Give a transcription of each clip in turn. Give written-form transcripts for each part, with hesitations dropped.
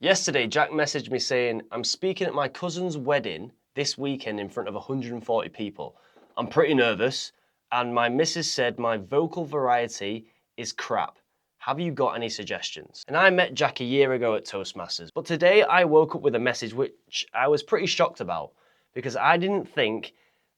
Yesterday, Jack messaged me saying, I'm speaking at my cousin's wedding this weekend in front of 140 people. I'm pretty nervous, and my missus said my vocal variety is crap. Have you got any suggestions? And I met Jack a year ago at Toastmasters, but today I woke up with a message which I was pretty shocked about because I didn't think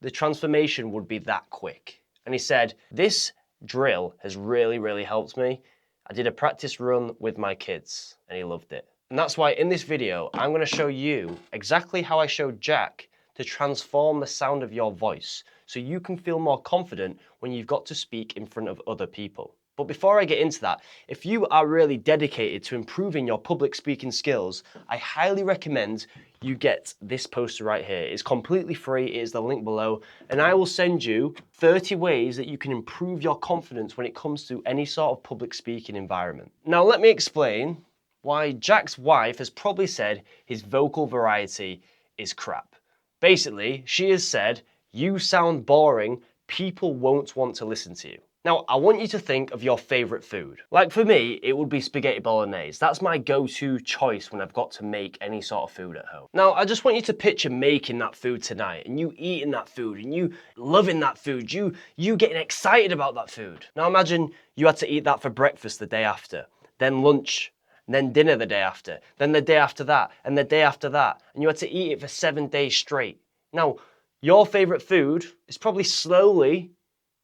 the transformation would be that quick. And he said, this drill has really helped me. I did a practice run with my kids and he loved it. And that's why in this video, I'm going to show you exactly how I showed Jack to transform the sound of your voice so you can feel more confident when you've got to speak in front of other people. But before I get into that, if you are really dedicated to improving your public speaking skills, I highly recommend you get this poster right here. It's completely free, it is the link below, and I will send you 30 ways that you can improve your confidence when it comes to any sort of public speaking environment. Now let me explain why Jack's wife has probably said his vocal variety is crap. Basically, she has said, you sound boring, people won't want to listen to you. Now, I want you to think of your favorite food. Like for me, it would be spaghetti bolognese. That's my go-to choice when I've got to make any sort of food at home. Now, I just want you to picture making that food tonight and you eating that food and you loving that food, you getting excited about that food. Now imagine you had to eat that for breakfast the day after, then lunch, and then dinner the day after, then the day after that, and the day after that, and you had to eat it for 7 days straight. Now, your favorite food is probably slowly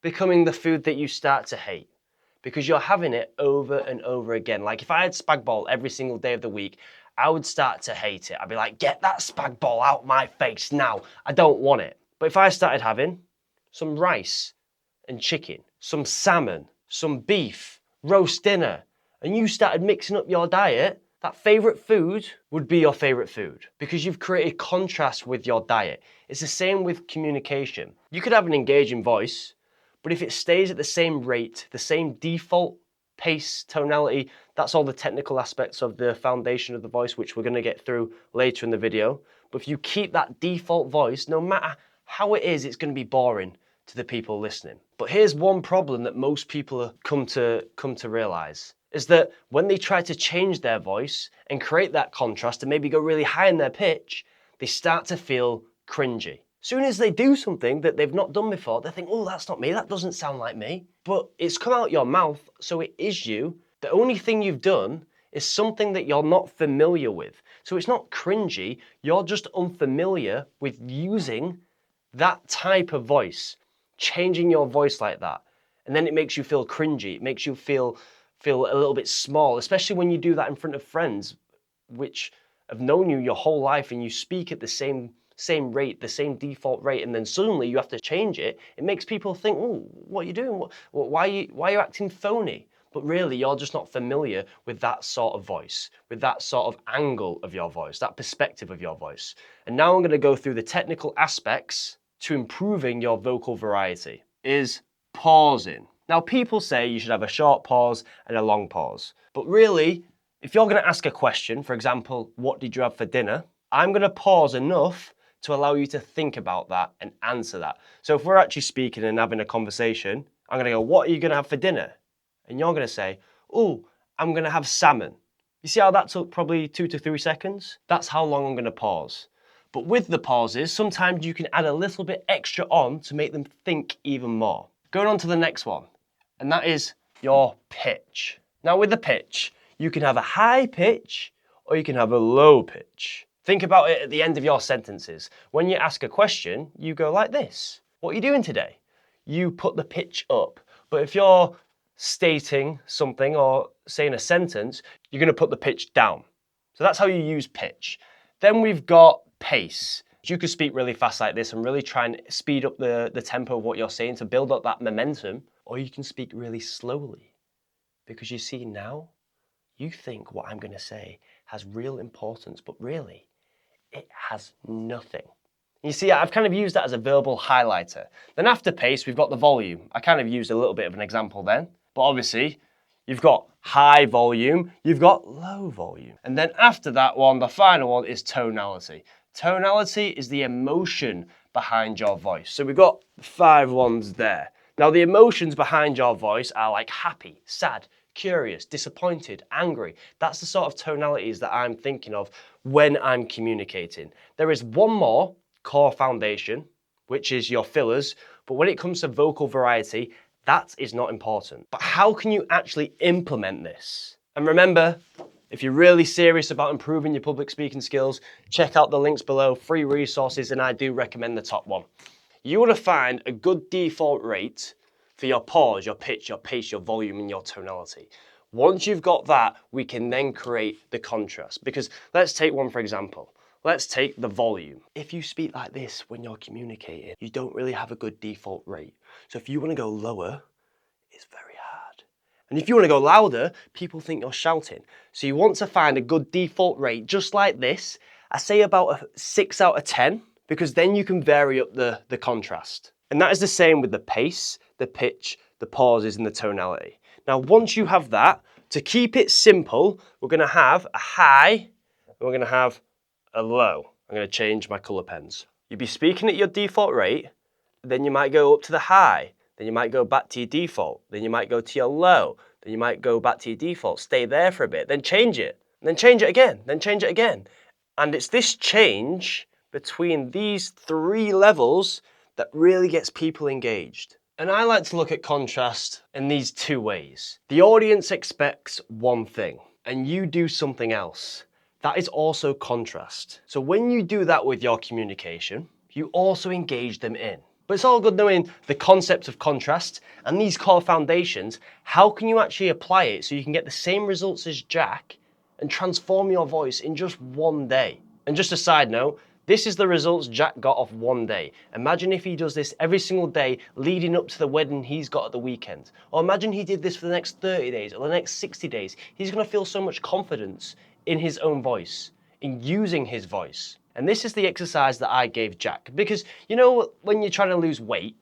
becoming the food that you start to hate because you're having it over and over again. Like if I had spag bol every single day of the week, I would start to hate it. I'd be like, get that spag bol out my face now. I don't want it. But if I started having some rice and chicken, some salmon, some beef, roast dinner, and you started mixing up your diet, that favorite food would be your favorite food because you've created contrast with your diet. It's the same with communication. You could have an engaging voice, but if it stays at the same rate, the same default pace, tonality, that's all the technical aspects of the foundation of the voice, which we're going to get through later in the video. But if you keep that default voice, no matter how it is, it's going to be boring to the people listening. But here's one problem that most people come to realize is that when they try to change their voice and create that contrast and maybe go really high in their pitch, they start to feel cringy. Soon as they do something that they've not done before, they think, oh, that's not me, that doesn't sound like me. But it's come out your mouth, so it is you. The only thing you've done is something that you're not familiar with. So it's not cringy, you're just unfamiliar with using that type of voice, changing your voice like that. And then it makes you feel cringy, it makes you feel a little bit small, especially when you do that in front of friends which have known you your whole life and you speak at the same rate, the same default rate, and then suddenly you have to change it. It makes people think, oh, what are you doing? Why are you acting phony? But really, you're just not familiar with that sort of voice, with that sort of angle of your voice, that perspective of your voice. And now I'm going to go through the technical aspects to improving your vocal variety. Is pausing. Now, people say you should have a short pause and a long pause. But really, if you're going to ask a question, for example, what did you have for dinner? I'm going to pause enough to allow you to think about that and answer that. So if we're actually speaking and having a conversation, I'm going to go, what are you going to have for dinner? And you're going to say, oh, I'm going to have salmon. You see how that took probably 2 to 3 seconds? That's how long I'm going to pause. But with the pauses, sometimes you can add a little bit extra on to make them think even more. Going on to the next one, and that is your pitch. Now with the pitch, you can have a high pitch or you can have a low pitch. Think about it at the end of your sentences. When you ask a question, you go like this. What are you doing today? You put the pitch up. But if you're stating something or saying a sentence, you're going to put the pitch down. So that's how you use pitch. Then we've got pace. You could speak really fast like this and really try and speed up the tempo of what you're saying to build up that momentum. Or you can speak really slowly. Because you see now, you think what I'm going to say has real importance, but really, it has nothing. You see, I've kind of used that as a verbal highlighter. Then after pace, we've got the volume. I kind of used a little bit of an example then, but obviously, you've got high volume, you've got low volume. And then after that one, the final one is tonality. Tonality is the emotion behind your voice. So we've got 5 ones there. Now the emotions behind your voice are like happy, sad, curious, disappointed, angry. That's the sort of tonalities that I'm thinking of when I'm communicating. There is one more core foundation, which is your fillers, but when it comes to vocal variety, that is not important. But how can you actually implement this? And remember, if you're really serious about improving your public speaking skills, check out the links below, free resources, and I do recommend the top one. You want to find a good default rate for your pause, your pitch, your pace, your volume, and your tonality. Once you've got that, we can then create the contrast. Because let's take one for example. Let's take the volume. If you speak like this when you're communicating, you don't really have a good default rate. So if you want to go lower, it's very hard. And if you want to go louder, people think you're shouting. So you want to find a good default rate, just like this. I say about a 6 out of 10, because then you can vary up the contrast. And that is the same with the pace, the pitch, the pauses, and the tonality. Now, once you have that, to keep it simple, we're going to have a high, and we're going to have a low. I'm going to change my colour pens. You'd be speaking at your default rate, then you might go up to the high, then you might go back to your default, then you might go to your low, then you might go back to your default, stay there for a bit, then change it, then change it again, then change it again. And it's this change between these 3 levels that really gets people engaged. And I like to look at contrast in these 2 ways. The audience expects one thing, and you do something else. That is also contrast. So when you do that with your communication, you also engage them in. But it's all good knowing the concept of contrast and these core foundations. How can you actually apply it so you can get the same results as Jack and transform your voice in just one day? And just a side note, this is the results Jack got off one day. Imagine if he does this every single day leading up to the wedding he's got at the weekend. Or imagine he did this for the next 30 days or the next 60 days. He's gonna feel so much confidence in his own voice, in using his voice. And this is the exercise that I gave Jack. Because you know when you're trying to lose weight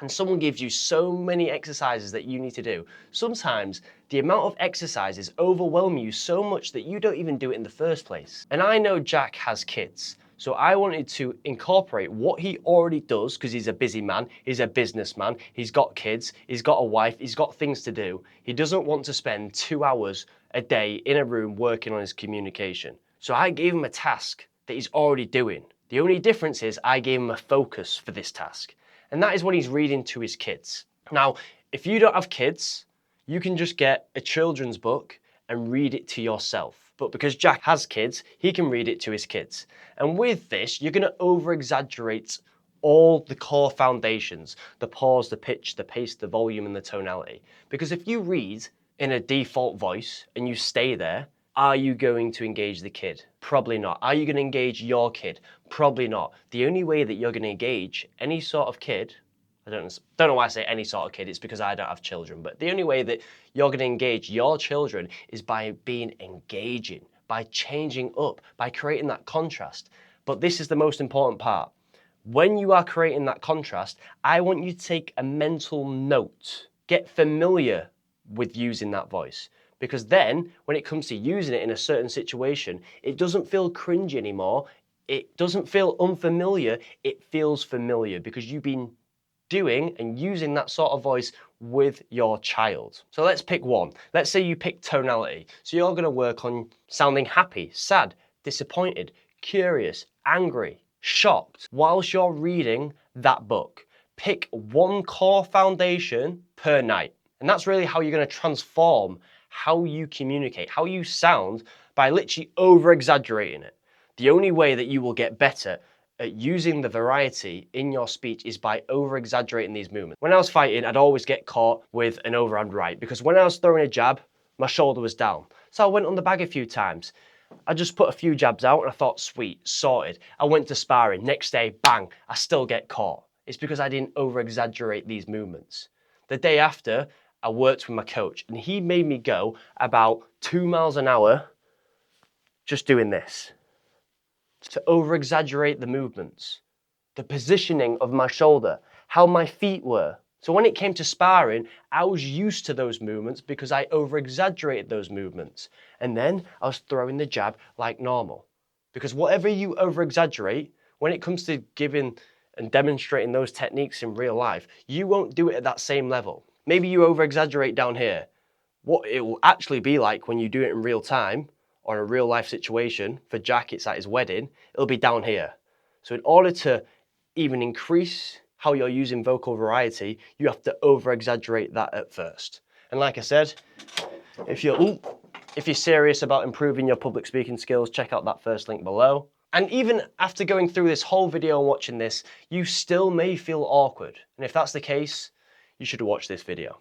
and someone gives you so many exercises that you need to do, sometimes the amount of exercises overwhelm you so much that you don't even do it in the first place. And I know Jack has kids. So I wanted to incorporate what he already does, because he's a busy man, he's a businessman, he's got kids, he's got a wife, he's got things to do. He doesn't want to spend 2 hours a day in a room working on his communication. So I gave him a task that he's already doing. The only difference is I gave him a focus for this task. And that is when he's reading to his kids. Now, if you don't have kids, you can just get a children's book and read it to yourself. But because Jack has kids, he can read it to his kids. And with this, you're gonna over-exaggerate all the core foundations, the pause, the pitch, the pace, the volume, and the tonality. Because if you read in a default voice and you stay there, are you going to engage the kid? Probably not. Are you gonna engage your kid? Probably not. The only way that you're gonna engage any sort of kid, I don't know why I say any sort of kid, it's because I don't have children, but the only way that you're gonna engage your children is by being engaging, by changing up, by creating that contrast. But this is the most important part. When you are creating that contrast, I want you to take a mental note. Get familiar with using that voice. Because then, when it comes to using it in a certain situation, it doesn't feel cringe anymore. It doesn't feel unfamiliar. It feels familiar because you've been doing and using that sort of voice with your child. So let's pick one. Let's say you pick tonality. So you're gonna work on sounding happy, sad, disappointed, curious, angry, shocked, whilst you're reading that book. Pick one core foundation per night. And that's really how you're gonna transform how you communicate, how you sound, by literally over-exaggerating it. The only way that you will get better at using the variety in your speech is by over-exaggerating these movements. When I was fighting, I'd always get caught with an overhand right, because when I was throwing a jab, my shoulder was down. So I went on the bag a few times. I just put a few jabs out and I thought, sweet, sorted. I went to sparring, next day, bang, I still get caught. It's because I didn't over-exaggerate these movements. The day after, I worked with my coach and he made me go about 2 miles an hour just doing this, to over-exaggerate the movements, the positioning of my shoulder, how my feet were. So when it came to sparring, I was used to those movements because I over-exaggerated those movements. And then I was throwing the jab like normal. Because whatever you over-exaggerate, when it comes to giving and demonstrating those techniques in real life, you won't do it at that same level. Maybe you over-exaggerate down here. what it will actually be like when you do it in real time or in a real life situation. For Jack, it's at his wedding, it'll be down here. So in order to even increase how you're using vocal variety, you have to over exaggerate that at first. And like I said, if you're serious about improving your public speaking skills, check out that first link below. And even after going through this whole video and watching this, you still may feel awkward. And if that's the case, you should watch this video.